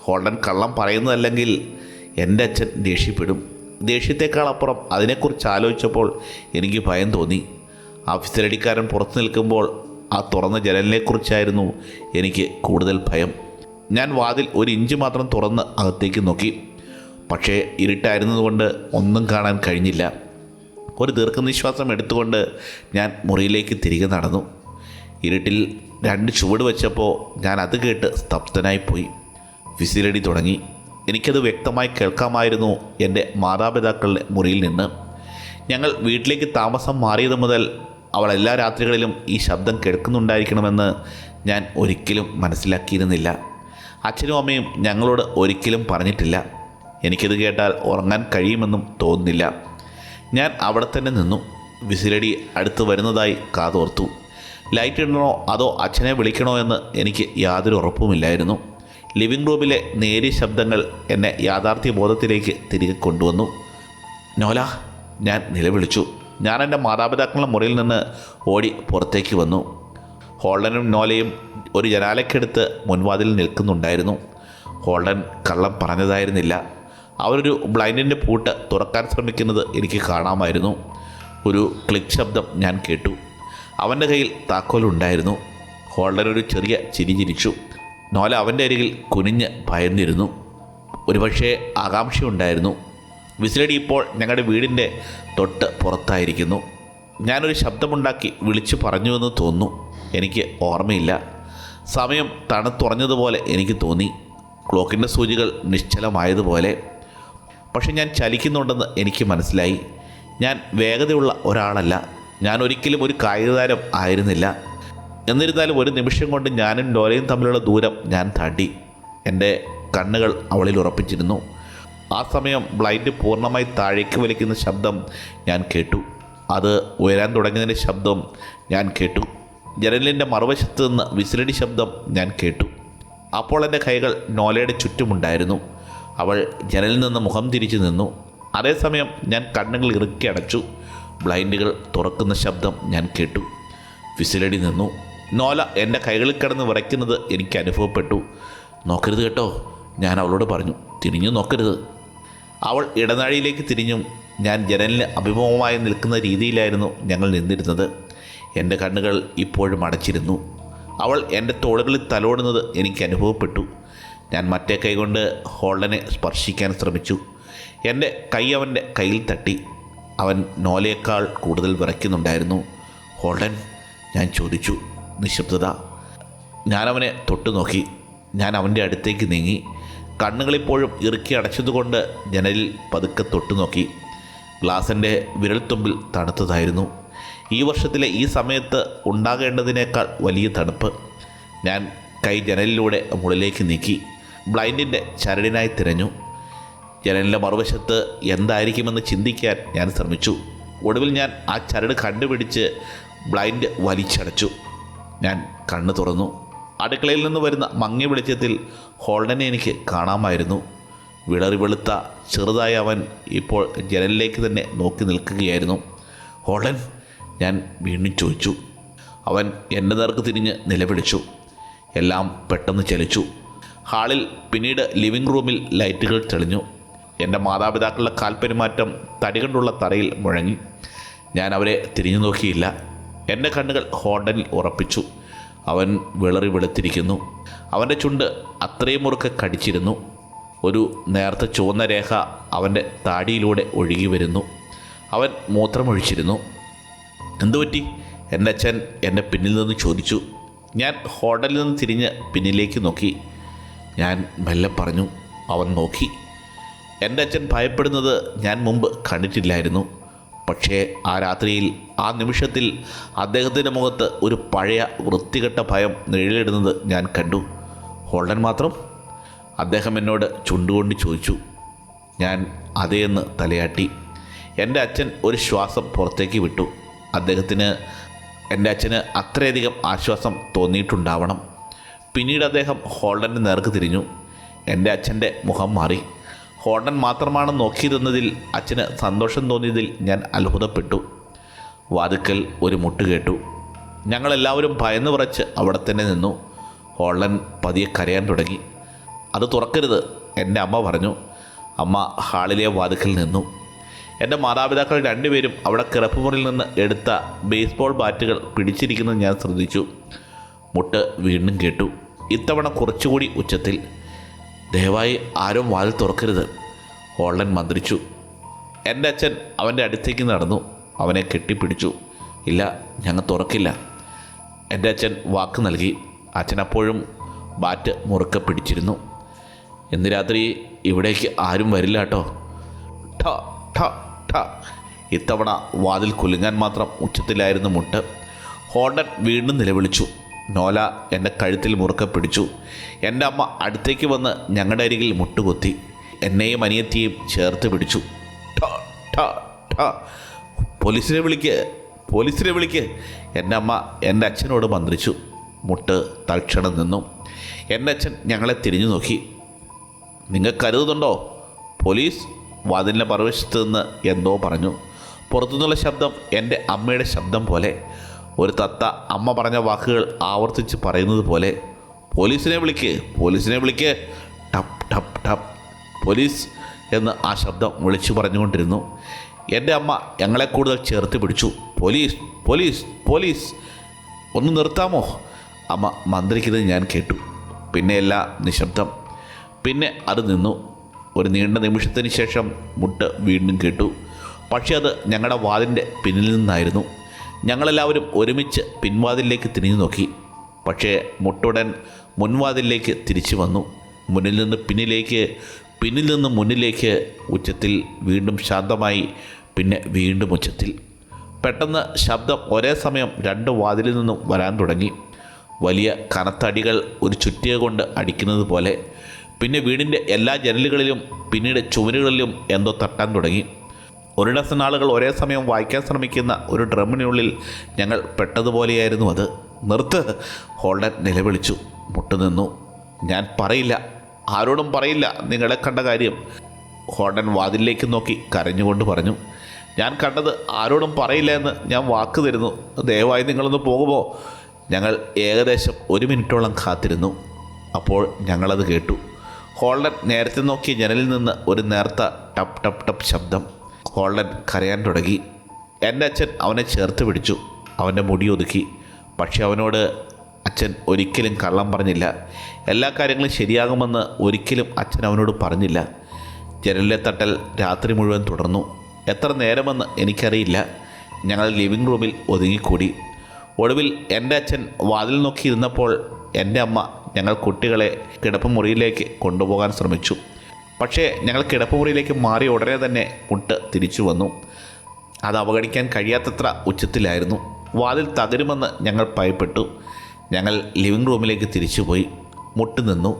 ഹോൾഡൻ കള്ളം പറയുന്നതല്ലെങ്കിൽ എൻ്റെ അച്ഛൻ ദേഷ്യപ്പെടും. ദേഷ്യത്തെക്കാളപ്പുറം അതിനെക്കുറിച്ച് ആലോചിച്ചപ്പോൾ എനിക്ക് ഭയം തോന്നി. ആ വിസിലടിക്കാരൻ പുറത്തു നിൽക്കുമ്പോൾ ആ തുറന്ന ജനലിനെക്കുറിച്ചായിരുന്നു എനിക്ക് കൂടുതൽ ഭയം. ഞാൻ വാതിൽ 1 ഇഞ്ച് മാത്രം തുറന്ന് അകത്തേക്ക് നോക്കി. പക്ഷേ ഇരുട്ടായിരുന്നതുകൊണ്ട് ഒന്നും കാണാൻ കഴിഞ്ഞില്ല. ഒരു ദീർഘനിശ്വാസം എടുത്തുകൊണ്ട് ഞാൻ മുറിയിലേക്ക് തിരികെ നടന്നു. ഇരുട്ടിൽ 2 ചുവട് വെച്ചപ്പോൾ ഞാൻ അത് കേട്ട് സ്തബ്ധനായിപ്പോയി. വിസിലടി തുടങ്ങി. എനിക്കത് വ്യക്തമായി കേൾക്കാമായിരുന്നു എൻ്റെ മാതാപിതാക്കളുടെ മുറിയിൽ നിന്ന്. ഞങ്ങൾ വീട്ടിലേക്ക് താമസം മാറിയത് മുതൽ അവൾ എല്ലാ രാത്രികളിലും ഈ ശബ്ദം കേൾക്കുന്നുണ്ടായിരിക്കണമെന്ന് ഞാൻ ഒരിക്കലും മനസ്സിലാക്കിയിരുന്നില്ല. അച്ഛനും അമ്മയും ഞങ്ങളോട് ഒരിക്കലും പറഞ്ഞിട്ടില്ല. എനിക്കിത് കേട്ടാൽ ഉറങ്ങാൻ കഴിയുമെന്നും തോന്നുന്നില്ല. ഞാൻ അവിടെ തന്നെ നിന്നു. വിസിലടി അടുത്ത് വരുന്നതായി കാതോർത്തു. ലൈറ്റ് ഇടണോ അതോ അച്ഛനെ വിളിക്കണോ എന്ന് എനിക്ക് യാതൊരു ഉറപ്പുമില്ലായിരുന്നു. ലിവിംഗ് റൂമിലെ നേരിയ ശബ്ദങ്ങൾ എന്നെ യാഥാർത്ഥ്യ ബോധത്തിലേക്ക് തിരികെ കൊണ്ടുവന്നു. നോല, ഞാൻ നിലവിളിച്ചു. ഞാൻ എൻ്റെ മാതാപിതാക്കളുടെ മുറിയിൽ നിന്ന് ഓടി പുറത്തേക്ക് വന്നു. ഹോൾഡനും നോലയും ഒരു ജനാലയ്ക്കടുത്ത് മുൻവാതിൽ നിൽക്കുന്നുണ്ടായിരുന്നു. ഹോൾഡൻ കള്ളം പറഞ്ഞതായിരുന്നില്ല. അവരൊരു ബ്ലൈൻഡിൻ്റെ പൂട്ട് തുറക്കാൻ ശ്രമിക്കുന്നത് എനിക്ക് കാണാമായിരുന്നു. ഒരു ക്ലിക്ക് ശബ്ദം ഞാൻ കേട്ടു. അവൻ്റെ കയ്യിൽ താക്കോലുണ്ടായിരുന്നു. ഹോൾഡൻ ഒരു ചെറിയ ചിരി ചിരിച്ചു. നോല അവൻ്റെ അരികിൽ കുനിഞ്ഞ് ഭയന്നിരുന്നു. ഒരുപക്ഷേ ആകാംക്ഷയുണ്ടായിരുന്നു. വിസിലടി ഇപ്പോൾ ഞങ്ങളുടെ വീടിൻ്റെ തൊട്ട് പുറത്തായിരിക്കുന്നു. ഞാനൊരു ശബ്ദമുണ്ടാക്കി വിളിച്ചു പറഞ്ഞുവെന്ന് തോന്നുന്നു. എനിക്ക് ഓർമ്മയില്ല. സമയം തണുത്തുറഞ്ഞതുപോലെ എനിക്ക് തോന്നി. ക്ലോക്കിൻ്റെ സൂചികൾ നിശ്ചലമായതുപോലെ. പക്ഷെ ഞാൻ ചലിക്കുന്നുണ്ടെന്ന് എനിക്ക് മനസ്സിലായി. ഞാൻ വേഗതയുള്ള ഒരാളല്ല. ഞാൻ ഒരിക്കലും ഒരു കായിക താരം ആയിരുന്നില്ല. എന്നിരുന്നാലും ഒരു നിമിഷം കൊണ്ട് ഞാനും ലോലയും തമ്മിലുള്ള ദൂരം ഞാൻ താണ്ടി. എൻ്റെ കണ്ണുകൾ അവളിൽ ഉറപ്പിച്ചിരുന്നു. ആ സമയം ബ്ലൈൻഡ് പൂർണ്ണമായി താഴേക്ക് വലിക്കുന്ന ശബ്ദം ഞാൻ കേട്ടു. അത് ഉയരാൻ തുടങ്ങിയതിൻ്റെ ശബ്ദം ഞാൻ കേട്ടു. ജനലിൻ്റെ മറുവശത്ത് നിന്ന് വിസിലടി ശബ്ദം ഞാൻ കേട്ടു. അപ്പോൾ എൻ്റെ കൈകൾ നോലയുടെ ചുറ്റുമുണ്ടായിരുന്നു. അവൾ ജനലിൽ നിന്ന് മുഖം തിരിച്ചു നിന്നു. അതേസമയം ഞാൻ കണ്ണുകൾ ഇറുക്കി അടച്ചു. ബ്ലൈൻഡുകൾ തുറക്കുന്ന ശബ്ദം ഞാൻ കേട്ടു. വിസിലടി നിന്നു. നോല എൻ്റെ കൈകളിൽ കിടന്ന് വിറയ്ക്കുന്നത് എനിക്ക് അനുഭവപ്പെട്ടു. നോക്കരുത് കേട്ടോ, ഞാൻ അവളോട് പറഞ്ഞു. തിരിഞ്ഞു നോക്കരുത്. അവൾ ഇടനാഴിയിലേക്ക് തിരിഞ്ഞും ഞാൻ ജനലിന് അഭിമുഖമായി നിൽക്കുന്ന രീതിയിലായിരുന്നു ഞങ്ങൾ നിന്നിരുന്നത്. എൻ്റെ കണ്ണുകൾ ഇപ്പോഴും അടച്ചിരുന്നു. അവൾ എൻ്റെ തോളുകളിൽ തലോടുന്നത് എനിക്ക് അനുഭവപ്പെട്ടു. ഞാൻ മറ്റേ കൈകൊണ്ട് ഹോൾഡനെ സ്പർശിക്കാൻ ശ്രമിച്ചു. എൻ്റെ കൈ അവൻ്റെ കയ്യിൽ തട്ടി. അവൻ നോലയേക്കാൾ കൂടുതൽ വിറയ്ക്കുന്നുണ്ടായിരുന്നു. ഹോൾഡൻ, ഞാൻ ചോദിച്ചു. നിശബ്ദത. ഞാനവനെ തൊട്ടു നോക്കി. ഞാൻ അവൻ്റെ അടുത്തേക്ക് നീങ്ങി. കണ്ണുകളിപ്പോഴും ഇറുക്കി അടച്ചതുകൊണ്ട് ജനലിൽ പതുക്കെ തൊട്ടു നോക്കി. ഗ്ലാസിൻ്റെ വിരൽത്തുമ്പിൽ തണുത്തതായിരുന്നു. ഈ വർഷത്തിലെ ഈ സമയത്ത് ഉണ്ടാകേണ്ടതിനേക്കാൾ വലിയ തണുപ്പ്. ഞാൻ കൈ ജനലിലൂടെ മുകളിലേക്ക് നീക്കി. ബ്ലൈൻഡിൻ്റെ ചരടിനായി തിരഞ്ഞു. ജനലിൻ്റെ മറുവശത്ത് എന്തായിരിക്കുമെന്ന് ചിന്തിക്കാൻ ഞാൻ ശ്രമിച്ചു. ഒടുവിൽ ഞാൻ ആ ചരട് കണ്ടുപിടിച്ച് ബ്ലൈൻഡ് വലിച്ചടച്ചു. ഞാൻ കണ്ണു തുറന്നു. അടുക്കളയിൽ നിന്ന് വരുന്ന മങ്ങിയ വെളിച്ചത്തിൽ ഹോൾഡനെ എനിക്ക് കാണാമായിരുന്നു. വിളറി വെളുത്ത ചെറുതായ അവൻ ഇപ്പോൾ ജനലിലേക്ക് തന്നെ നോക്കി നിൽക്കുകയായിരുന്നു. ഹോൾഡൻ, ഞാൻ വീണ്ടും ചോദിച്ചു. അവൻ എൻ്റെ നേർക്ക് തിരിഞ്ഞ് നിലവിളിച്ചു. എല്ലാം പെട്ടെന്ന് ചലിച്ചു. ഹാളിൽ, പിന്നീട് ലിവിംഗ് റൂമിൽ ലൈറ്റുകൾ തെളിഞ്ഞു. എൻ്റെ മാതാപിതാക്കളുടെ കാൽപ്പെരുമാറ്റം തടികൊണ്ടുള്ള തറയിൽ മുഴങ്ങി. ഞാൻ അവരെ തിരിഞ്ഞു നോക്കിയില്ല. എൻ്റെ കണ്ണുകൾ ഹോൾഡനിൽ ഉറപ്പിച്ചു. അവൻ വിളറി വെളുത്തിരിക്കുന്നു. അവൻ്റെ ചുണ്ട് അത്രയും മുറുക്കെ കടിച്ചിരുന്നു. ഒരു നേർത്ത ചുവന്ന രേഖ അവൻ്റെ താടിയിലൂടെ ഒഴുകി വരുന്നു. അവൻ മൂത്രമൊഴിച്ചിരുന്നു. എന്തുപറ്റി? എൻ്റെ അച്ഛൻ എൻ്റെ പിന്നിൽ നിന്ന് ചോദിച്ചു. ഞാൻ ഹോട്ടലിൽ നിന്ന് തിരിഞ്ഞ് പിന്നിലേക്ക് നോക്കി. ഞാൻ മെല്ലെ പറഞ്ഞു. അവൻ നോക്കി. എൻ്റെ അച്ഛൻ ഭയപ്പെടുന്നത് ഞാൻ മുമ്പ് കണ്ടിട്ടില്ലായിരുന്നു. പക്ഷേ ആ രാത്രിയിൽ, ആ നിമിഷത്തിൽ അദ്ദേഹത്തിൻ്റെ മുഖത്ത് ഒരു പഴയ വൃത്തികെട്ട ഭയം നിഴലിടുന്നത് ഞാൻ കണ്ടു. ഹോൾഡൻ മാത്രം? അദ്ദേഹം എന്നോട് ചുണ്ടുകൊണ്ട് ചോദിച്ചു. ഞാൻ അതേയെന്ന് തലയാട്ടി. എൻ്റെ അച്ഛൻ ഒരു ശ്വാസം പുറത്തേക്ക് വിട്ടു. എൻ്റെ അച്ഛന് അത്രയധികം ആശ്വാസം തോന്നിയിട്ടുണ്ടാവണം. പിന്നീട് അദ്ദേഹം ഹോൾഡൻ്റെ നേർക്ക് തിരിഞ്ഞു. എൻ്റെ അച്ഛൻ്റെ മുഖം മാറി. ഹോൾഡൻ മാത്രമാണ് നോക്കിയിരുന്നതിൽ അച്ഛന് സന്തോഷം തോന്നിയതിൽ ഞാൻ അത്ഭുതപ്പെട്ടു. വാതുക്കൽ ഒരു മുട്ട് കേട്ടു. ഞങ്ങളെല്ലാവരും ഭയന്ന് വിറച്ച് അവിടെ തന്നെ നിന്നു. ഹോൾഡൻ പതിയെ കരയാൻ തുടങ്ങി. അത് തുറക്കരുത്, എൻ്റെ അമ്മ പറഞ്ഞു. അമ്മ ഹാളിലെ വാതുക്കൽ നിന്നു. എൻ്റെ മാതാപിതാക്കൾ രണ്ടുപേരും അവിടെ കിടപ്പുമുറിയിൽ നിന്ന് എടുത്ത ബേസ്ബോൾ ബാറ്റുകൾ പിടിച്ചിരിക്കുന്നത് ഞാൻ ശ്രദ്ധിച്ചു. മുട്ട് വീണ്ടും കേട്ടു. ഇത്തവണ കുറച്ചുകൂടി ഉച്ചത്തിൽ. ദയവായി ആരും വാതിൽ തുറക്കരുത്, ഹോൾഡൻ മന്ത്രിച്ചു. എൻ്റെ അച്ഛൻ അവൻ്റെ അടുത്തേക്ക് നടന്നു. അവനെ കെട്ടിപ്പിടിച്ചു. ഇല്ല, ഞങ്ങൾ തുറക്കില്ല. എൻ്റെ അച്ഛൻ വാക്ക് നൽകി. അച്ഛൻ അപ്പോഴും ബാറ്റ് മുറുക്കെ പിടിച്ചിരുന്നു. ഇന്ന് രാത്രി ഇവിടേക്ക് ആരും വരില്ല കേട്ടോ. ഠ ഠ ഠ. ഇത്തവണ വാതിൽ കുലുങ്ങാൻ മാത്രം ഉച്ചത്തിലായിരുന്നു മുട്ട്. ഹോൾഡൻ വീണ്ടും നിലവിളിച്ചു. നോല എൻ്റെ കഴുത്തിൽ മുറുക്കെ പിടിച്ചു. എൻ്റെ അമ്മ അടുത്തേക്ക് വന്ന് ഞങ്ങളുടെ അരികിൽ മുട്ടുകുത്തി. എന്നെയും അനിയത്തിയും ചേർത്ത് പിടിച്ചു. ഠ ഠ ഠ. പോലീസിനെ വിളിക്ക്, പോലീസിനെ വിളിക്ക്. എൻ്റെ അമ്മ എൻ്റെ അച്ഛനോട് മന്ത്രിച്ചു. മുട്ട് തൽക്ഷണം നിന്നു. എൻ്റെ അച്ഛൻ ഞങ്ങളെ തിരിഞ്ഞു നോക്കി. നിങ്ങൾ കരുതുന്നുണ്ടോ? പോലീസ് വാതിലിൻ്റെ മറുവശത്ത് നിന്ന് എന്തോ പറഞ്ഞു. പുറത്തുനിന്നുള്ള ശബ്ദം എൻ്റെ അമ്മയുടെ ശബ്ദം പോലെ. ഒരു തത്ത അമ്മ പറഞ്ഞ വാക്കുകൾ ആവർത്തിച്ച് പറയുന്നത് പോലെ. പോലീസിനെ വിളിക്ക്, പോലീസിനെ വിളിക്ക്. ടപ്പ് ടപ്പ് ടപ്പ്. പോലീസ് എന്ന് ആ ശബ്ദം വിളിച്ചു പറഞ്ഞുകൊണ്ടിരുന്നു. എൻ്റെ അമ്മ ഞങ്ങളെ കൂടുതൽ ചേർത്ത് പിടിച്ചു. പോലീസ്, പോലീസ്, പോലീസ്, ഒന്ന് നിർത്താമോ? അമ്മ മന്ത്രിക്കുന്നത് ഞാൻ കേട്ടു. പിന്നെ എല്ലാം നിശബ്ദം. പിന്നെ അത് നിന്നു. ഒരു നീണ്ട നിമിഷത്തിന് ശേഷം മുട്ട് വീണ്ടും കേട്ടു. പക്ഷേ അത് ഞങ്ങളുടെ വാതിലിൻ്റെ പിന്നിൽ നിന്നായിരുന്നു. ഞങ്ങളെല്ലാവരും ഒരുമിച്ച് പിൻവാതിലിലേക്ക് തിരിഞ്ഞു നോക്കി. പക്ഷേ മുട്ടുടൻ മുൻവാതിലിലേക്ക് തിരിച്ചു വന്നു. മുന്നിൽ നിന്ന് പിന്നിലേക്ക്, പിന്നിൽ നിന്ന് മുന്നിലേക്ക്. ഉച്ചത്തിൽ, വീണ്ടും ശാന്തമായി, പിന്നെ വീണ്ടും ഉച്ചത്തിൽ. പെട്ടെന്ന് ശബ്ദം ഒരേ സമയം രണ്ട് വാതിലിൽ നിന്നും വരാൻ തുടങ്ങി. വലിയ കനത്തടികൾ ഒരു ചുറ്റിക കൊണ്ട് അടിക്കുന്നത് പോലെ. പിന്നെ വീടിൻ്റെ എല്ലാ ജനലുകളിലും, പിന്നീട് ചുവരുകളിലും എന്തോ തട്ടാൻ തുടങ്ങി. ഒരു ഡസൻ ആളുകൾ ഒരേ സമയം വായിക്കാൻ ശ്രമിക്കുന്ന ഒരു ഡ്രമ്മിനുള്ളിൽ ഞങ്ങൾ പെട്ടതുപോലെയായിരുന്നു അത്. നിർത്ത്! ഹോൾഡൻ നിലവിളിച്ചു. മുട്ടുനിന്നു. ഞാൻ പറയില്ല, ആരോടും പറയില്ല നിങ്ങളെ കണ്ട കാര്യം. ഹോൾഡൻ വാതിലിലേക്ക് നോക്കി കരഞ്ഞുകൊണ്ട് പറഞ്ഞു. ഞാൻ കണ്ടത് ആരോടും പറയില്ല എന്ന് ഞാൻ വാക്ക് തരുന്നു. ദയവായി നിങ്ങളൊന്ന് പോകുമോ? ഞങ്ങൾ ഏകദേശം 1 മിനിറ്റോളം കാത്തിരുന്നു. അപ്പോൾ ഞങ്ങളത് കേട്ടു. ഹോൾഡൻ നേരത്തെ നോക്കിയ ജനലിൽ നിന്ന് ഒരു നേർത്ത ടപ്പ് ടപ്പ് ടപ്പ് ശബ്ദം. ഹോൾഡൻ കരയാൻ തുടങ്ങി. എൻ്റെ അച്ഛൻ അവനെ ചേർത്ത് പിടിച്ചു. അവൻ്റെ മുടി ഒതുക്കി. പക്ഷെ അവനോട് അച്ഛൻ ഒരിക്കലും കള്ളം പറഞ്ഞില്ല. എല്ലാ കാര്യങ്ങളും ശരിയാകുമെന്ന് ഒരിക്കലും അച്ഛൻ അവനോട് പറഞ്ഞില്ല. ജനലിലെ തട്ടൽ രാത്രി മുഴുവൻ തുടർന്നു. എത്ര നേരമെന്ന് എനിക്കറിയില്ല. ഞങ്ങൾ ലിവിംഗ് റൂമിൽ ഒതുങ്ങിക്കൂടി. ഒടുവിൽ എൻ്റെ അച്ഛൻ വാതിൽ നോക്കിയിരുന്നപ്പോൾ എൻ്റെ അമ്മ ഞങ്ങൾ കുട്ടികളെ കിടപ്പുമുറിയിലേക്ക് കൊണ്ടുപോകാൻ ശ്രമിച്ചു. പക്ഷേ ഞങ്ങൾ കിടപ്പുമുറിയിലേക്ക് മാറിയ ഉടനെ തന്നെ മുട്ട് തിരിച്ചു വന്നു. അത് അവഗണിക്കാൻ കഴിയാത്തത്ര ഉച്ചത്തിലായിരുന്നു. വാതിൽ തകരുമെന്ന് ഞങ്ങൾ ഭയപ്പെട്ടു. ഞങ്ങൾ ലിവിംഗ് റൂമിലേക്ക് തിരിച്ചുപോയി. മുട്ട് നിന്നു.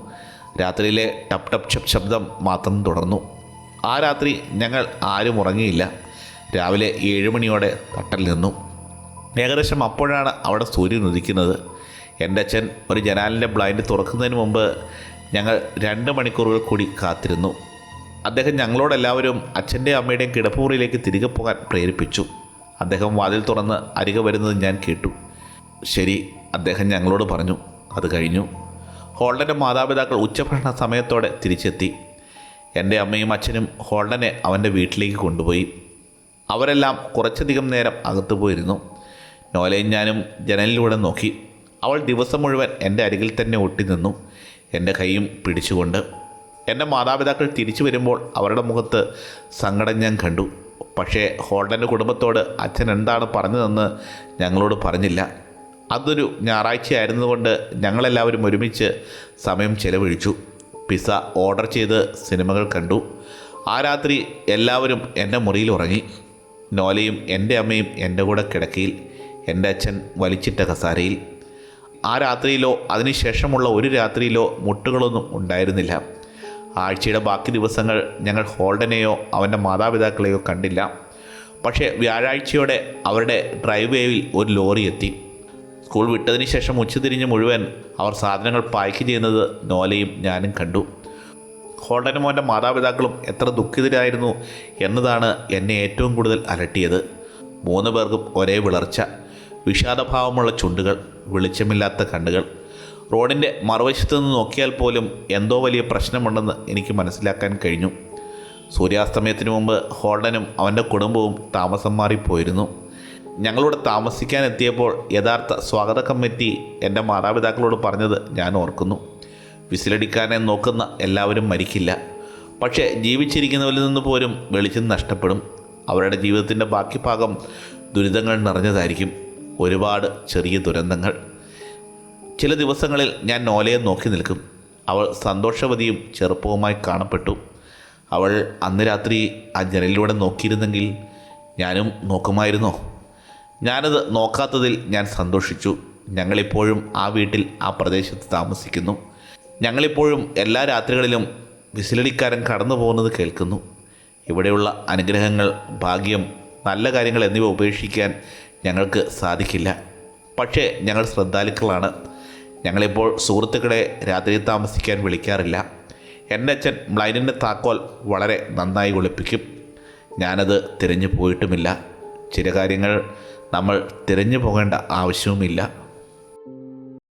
രാത്രിയിലെ ടപ്പ് ടപ്പ് ഷപ്പ് ശബ്ദം മാത്രം തുടർന്നു. ആ രാത്രി ഞങ്ങൾ ആരും ഉറങ്ങിയില്ല. രാവിലെ 7 മണിയോടെ തട്ടൽ നിന്നു. ഏകദേശം അപ്പോഴാണ് അവിടെ സൂര്യൻ ഉദിക്കുന്നത്. എൻ്റെ അച്ഛൻ ഒരു ജനാലിൻ്റെ ബ്ലൈൻഡ് തുറക്കുന്നതിന് മുമ്പ് ഞങ്ങൾ 2 മണിക്കൂറുകൾ കൂടി കാത്തിരുന്നു. അദ്ദേഹം ഞങ്ങളോടെല്ലാവരും അച്ഛൻ്റെയും അമ്മയുടെയും കിടപ്പുമുറിയിലേക്ക് തിരികെ പോകാൻ പ്രേരിപ്പിച്ചു. അദ്ദേഹം വാതിൽ തുറന്ന് അരികെ വരുന്നത് ഞാൻ കേട്ടു. ശരി, അദ്ദേഹം ഞങ്ങളോട് പറഞ്ഞു. അത് കഴിഞ്ഞു. ഹോൾഡൻ്റെ മാതാപിതാക്കൾ ഉച്ചഭക്ഷണ സമയത്തോടെ തിരിച്ചെത്തി. എൻ്റെ അമ്മയും അച്ഛനും ഹോൾഡനെ അവൻ്റെ വീട്ടിലേക്ക് കൊണ്ടുപോയി. അവരെല്ലാം കുറച്ചധികം നേരം അകത്തു പോയിരുന്നു. നോലയും ഞാനും ജനലിലൂടെ നോക്കി. അവൾ ദിവസം മുഴുവൻ എൻ്റെ അരികിൽ തന്നെ ഒട്ടി നിന്നു, എൻ്റെ കൈയും പിടിച്ചുകൊണ്ട്. എൻ്റെ മാതാപിതാക്കൾ തിരിച്ചു വരുമ്പോൾ അവരുടെ മുഖത്ത് സങ്കടം ഞാൻ കണ്ടു. പക്ഷേ ഹോൾഡൻ്റെ കുടുംബത്തോട് അച്ഛൻ എന്താണ് പറഞ്ഞതെന്ന് ഞങ്ങളോട് പറഞ്ഞില്ല. അതൊരു ഞായറാഴ്ചയായിരുന്നതുകൊണ്ട് ഞങ്ങളെല്ലാവരും ഒരുമിച്ച് സമയം ചെലവഴിച്ചു. പിസ്സ ഓർഡർ ചെയ്ത് സിനിമകൾ കണ്ടു. ആ രാത്രി എല്ലാവരും എൻ്റെ മുറിയിൽ ഉറങ്ങി. നോലയും എൻ്റെ അമ്മയും എൻ്റെ കൂടെ കിടക്കയിൽ, എൻ്റെ അച്ഛൻ വലിച്ചിട്ട കസാരയിൽ. ആ രാത്രിയിലോ അതിനുശേഷമുള്ള ഒരു രാത്രിയിലോ മുട്ടുകളൊന്നും ഉണ്ടായിരുന്നില്ല. ആഴ്ചയുടെ ബാക്കി ദിവസങ്ങൾ ഞങ്ങൾ ഹോൾഡനെയോ അവൻ്റെ മാതാപിതാക്കളെയോ കണ്ടില്ല. പക്ഷേ വ്യാഴാഴ്ചയോടെ അവരുടെ ഡ്രൈവ് വേയിൽ ഒരു ലോറി എത്തി. സ്കൂൾ വിട്ടതിന് ശേഷം ഉച്ചതിരിഞ്ഞ് മുഴുവൻ അവർ സാധനങ്ങൾ പായ്ക്ക് ചെയ്യുന്നത് നോലയും ഞാനും കണ്ടു. ഹോൾഡനും അവൻ്റെ മാതാപിതാക്കളും എത്ര ദുഃഖിതരായിരുന്നു എന്നതാണ് എന്നെ ഏറ്റവും കൂടുതൽ അലട്ടിയത്. 3 പേർക്കും ഒരേ വിളർച്ച, വിഷാദഭാവമുള്ള ചുണ്ടുകൾ, വെളിച്ചമില്ലാത്ത കണ്ണുകൾ. റോഡിൻ്റെ മറുവശത്ത് നിന്ന് നോക്കിയാൽ പോലും എന്തോ വലിയ പ്രശ്നമുണ്ടെന്ന് എനിക്ക് മനസ്സിലാക്കാൻ കഴിഞ്ഞു. സൂര്യാസ്തമയത്തിന് മുമ്പ് ഹോൾഡനും അവൻ്റെ കുടുംബവും താമസം മാറിപ്പോയിരുന്നു. ഞങ്ങളോട് താമസിക്കാനെത്തിയപ്പോൾ യഥാർത്ഥ സ്വാഗത കമ്മിറ്റി എൻ്റെ മാതാപിതാക്കളോട് പറഞ്ഞത് ഞാൻ ഓർക്കുന്നു. വിസിലടിക്കാനെ നോക്കുന്ന എല്ലാവരും മരിക്കില്ല, പക്ഷേ ജീവിച്ചിരിക്കുന്നവരിൽ നിന്ന് പോലും വെളിച്ചം നഷ്ടപ്പെടും. അവരുടെ ജീവിതത്തിൻ്റെ ബാക്കി ഭാഗം ദുരിതങ്ങൾ നിറഞ്ഞതായിരിക്കും. ഒരുപാട് ചെറിയ ദുരന്തങ്ങൾ. ചില ദിവസങ്ങളിൽ ഞാൻ നോലയെ നോക്കി നിൽക്കും. അവൾ സന്തോഷവതിയും ചെറുപ്പവുമായി കാണപ്പെട്ടു. അവൾ അന്ന് രാത്രി ആ ജനലിലൂടെ നോക്കിയിരുന്നെങ്കിൽ ഞാനും നോക്കുമായിരുന്നോ? ഞാനത് നോക്കാത്തതിൽ ഞാൻ സന്തോഷിച്ചു. ഞങ്ങളിപ്പോഴും ആ വീട്ടിൽ, ആ പ്രദേശത്ത് താമസിക്കുന്നു. ഞങ്ങളിപ്പോഴും എല്ലാ രാത്രികളിലും വിസിലടിക്കാരൻ കടന്നു പോകുന്നത് കേൾക്കുന്നു. ഇവിടെയുള്ള അനുഗ്രഹങ്ങൾ, ഭാഗ്യം നല്ല കാര്യങ്ങൾ എന്നിവ ഉപേക്ഷിക്കാൻ ഞങ്ങൾക്ക് സാധിക്കില്ല. പക്ഷേ ഞങ്ങൾ ശ്രദ്ധാലുക്കളാണ്. ഞങ്ങളിപ്പോൾ സുഹൃത്തുക്കളെ രാത്രി താമസിക്കാൻ വിളിക്കാറില്ല. എൻ്റെ അച്ഛൻ ബ്ലൈൻഡിൻ്റെ താക്കോൽ വളരെ നന്നായി ഒളിപ്പിക്കും. ഞാനത് തിരഞ്ഞു പോയിട്ടുമില്ല. ചില കാര്യങ്ങൾ നമ്മൾ തിരഞ്ഞു പോകേണ്ട ആവശ്യവുമില്ല.